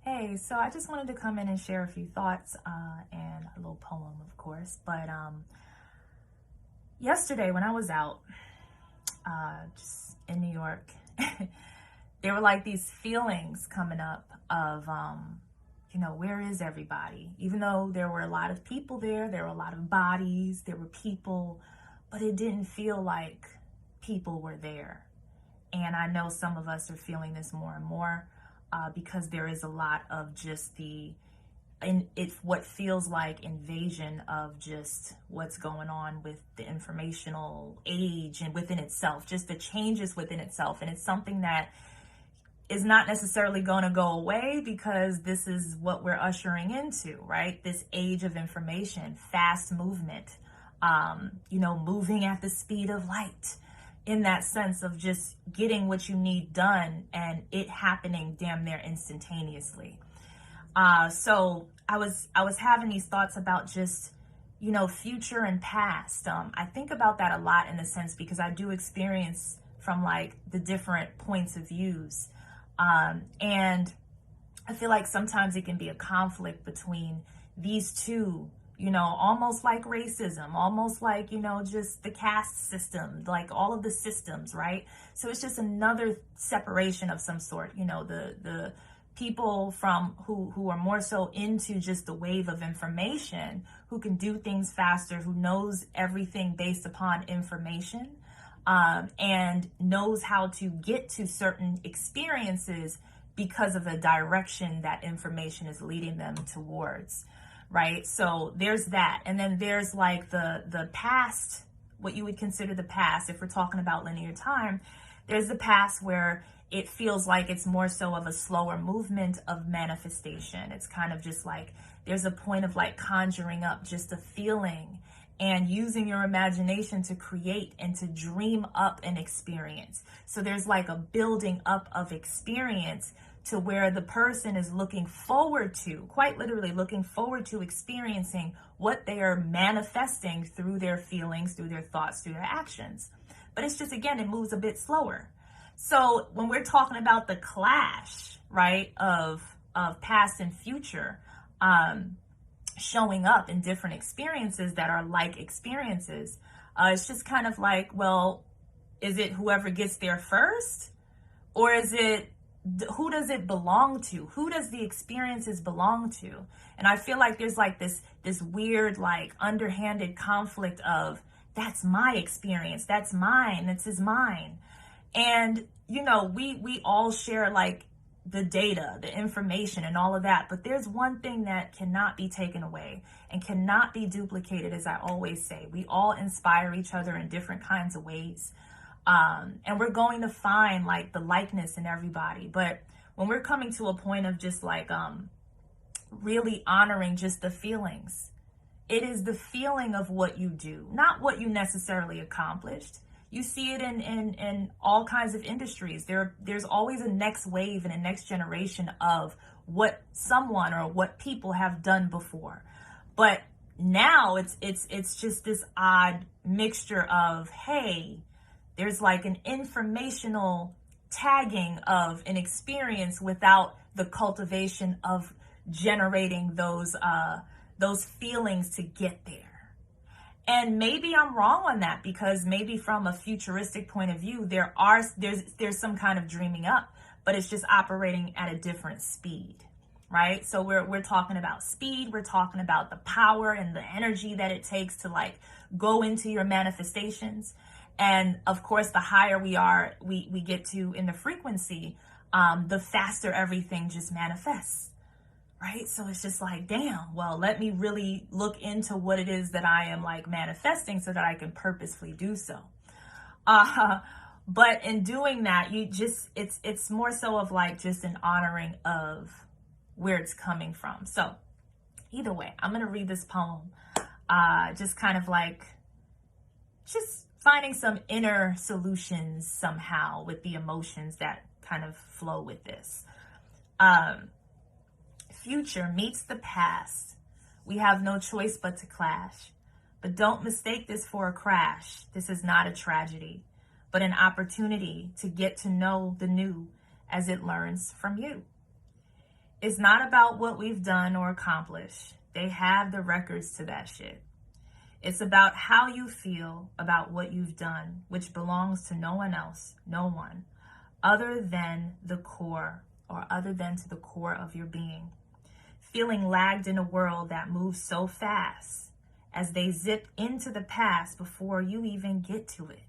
Hey, so I just wanted to come in and share a few thoughts and a little poem, of course. But yesterday, when I was out just in New York, there were like these feelings coming up of, where is everybody? Even though there were a lot of people there were a lot of bodies, there were people, but it didn't feel like people were there. And I know some of us are feeling this more and more because there is a lot of just it's what feels like invasion of just what's going on with the informational age and within itself, just the changes within itself. And it's something that is not necessarily going to go away because this is what we're ushering into, right? This age of information, fast movement, moving at the speed of light, in that sense of just getting what you need done and it happening damn near instantaneously. So I was having these thoughts about just, future and past. I think about that a lot in a sense because I do experience from like the different points of views. And I feel like sometimes it can be a conflict between these two, almost like racism, almost like, just the caste system, like all of the systems, right? So it's just another separation of some sort, the people from who are more so into just the wave of information, who can do things faster, who knows everything based upon information, and knows how to get to certain experiences because of the direction that information is leading them towards. Right? So there's that. And then there's like the past, what you would consider the past. If we're talking about linear time, there's the past where it feels like it's more so of a slower movement of manifestation. It's kind of just like there's a point of like conjuring up just a feeling and using your imagination to create and to dream up an experience. So there's like a building up of experience to where the person is looking forward to, quite literally looking forward to experiencing what they are manifesting through their feelings, through their thoughts, through their actions. But it's just, again, it moves a bit slower. So when we're talking about the clash, right, of past and future, showing up in different experiences that are like experiences, it's just kind of like, well, is it whoever gets there first? Or is it who does it belong to? Who does the experiences belong to? And I feel like there's like this weird, like underhanded conflict of that's my experience, that's mine, this is mine. And, we all share like the data, the information and all of that. But there's one thing that cannot be taken away and cannot be duplicated, as I always say. We all inspire each other in different kinds of ways. And we're going to find like the likeness in everybody. But when we're coming to a point of just like really honoring just the feelings, it is the feeling of what you do, not what you necessarily accomplished. You see it in all kinds of industries. There's always a next wave and a next generation of what someone or what people have done before. But now it's just this odd mixture of, hey, there's like an informational tagging of an experience without the cultivation of generating those feelings to get there. And maybe I'm wrong on that because maybe from a futuristic point of view, there's some kind of dreaming up, but it's just operating at a different speed, right? So we're talking about speed. We're talking about the power and the energy that it takes to like go into your manifestations. And of course, the higher we get to in the frequency, the faster everything just manifests, right? So it's just like, damn, well, let me really look into what it is that I am like manifesting so that I can purposefully do so. But in doing that, it's more so of like just an honoring of where it's coming from. So either way, I'm going to read this poem, just kind of like, just finding some inner solutions somehow with the emotions that kind of flow with this. Future meets the past. We have no choice but to clash. But don't mistake this for a crash. This is not a tragedy, but an opportunity to get to know the new as it learns from you. It's not about what we've done or accomplished. They have the records to that shit. It's about how you feel about what you've done, which belongs to no one else, no one, other than the core, or other than to the core of your being. Feeling lagged in a world that moves so fast as they zip into the past before you even get to it.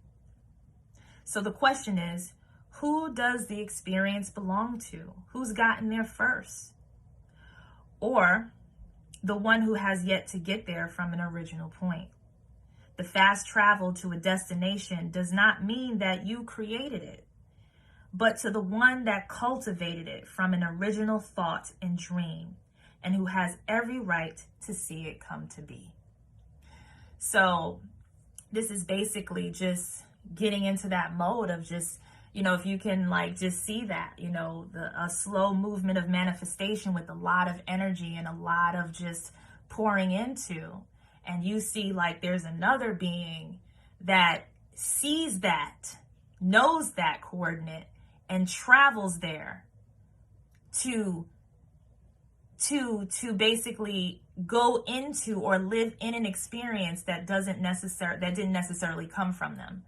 So the question is, who does the experience belong to? Who's gotten there first? Or the one who has yet to get there from an original point. The fast travel to a destination does not mean that you created it, but to the one that cultivated it from an original thought and dream, and who has every right to see it come to be. So this is basically just getting into that mode of just, if you can just see that, a slow movement of manifestation with a lot of energy and a lot of just pouring into, and you see there's another being that sees that, knows that coordinate, and travels there to basically go into or live in an experience that didn't necessarily come from them.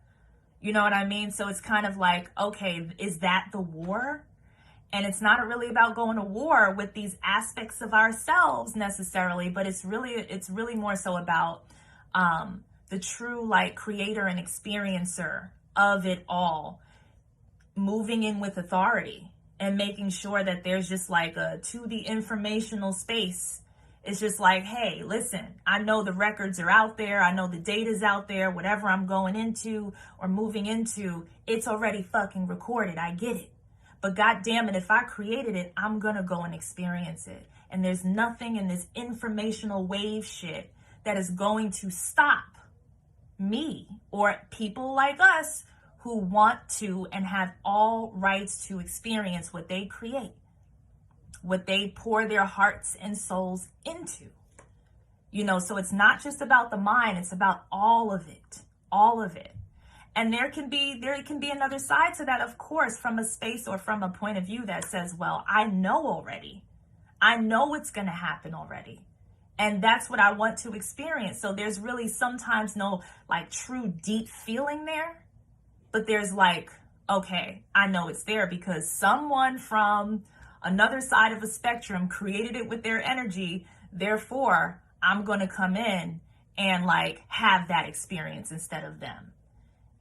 You know what I mean? So it's kind of okay, is that the war? And it's not really about going to war with these aspects of ourselves necessarily, but it's really more so about the true creator and experiencer of it all, moving in with authority and making sure that there's just to the informational space. It's just hey, listen, I know the records are out there. I know the data's out there. Whatever I'm going into or moving into, it's already fucking recorded. I get it. But God damn it, if I created it, I'm going to go and experience it. And there's nothing in this informational wave shit that is going to stop me or people like us who want to and have all rights to experience what they create, what they pour their hearts and souls into. So it's not just about the mind, it's about all of it. And there can be another side to that, of course, from a space or from a point of view that says, well, I know already. I know it's going to happen already. And that's what I want to experience. So there's really sometimes no true deep feeling there, but there's okay, I know it's there because someone from another side of a spectrum created it with their energy. Therefore, I'm going to come in and have that experience instead of them.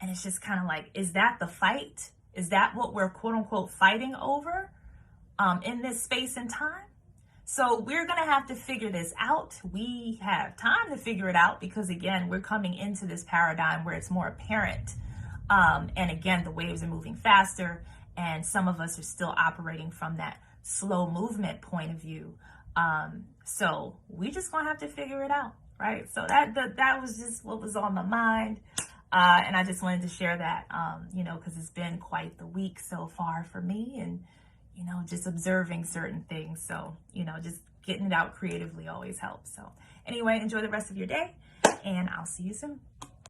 And it's just kind of is that the fight? Is that what we're quote unquote fighting over in this space and time? So we're going to have to figure this out. We have time to figure it out because, again, we're coming into this paradigm where it's more apparent. And again, the waves are moving faster and some of us are still operating from that slow movement point of view. So we just going to have to figure it out, right? So that was just what was on my mind. And I just wanted to share that, because it's been quite the week so far for me and, just observing certain things. So, just getting it out creatively always helps. So anyway, enjoy the rest of your day and I'll see you soon.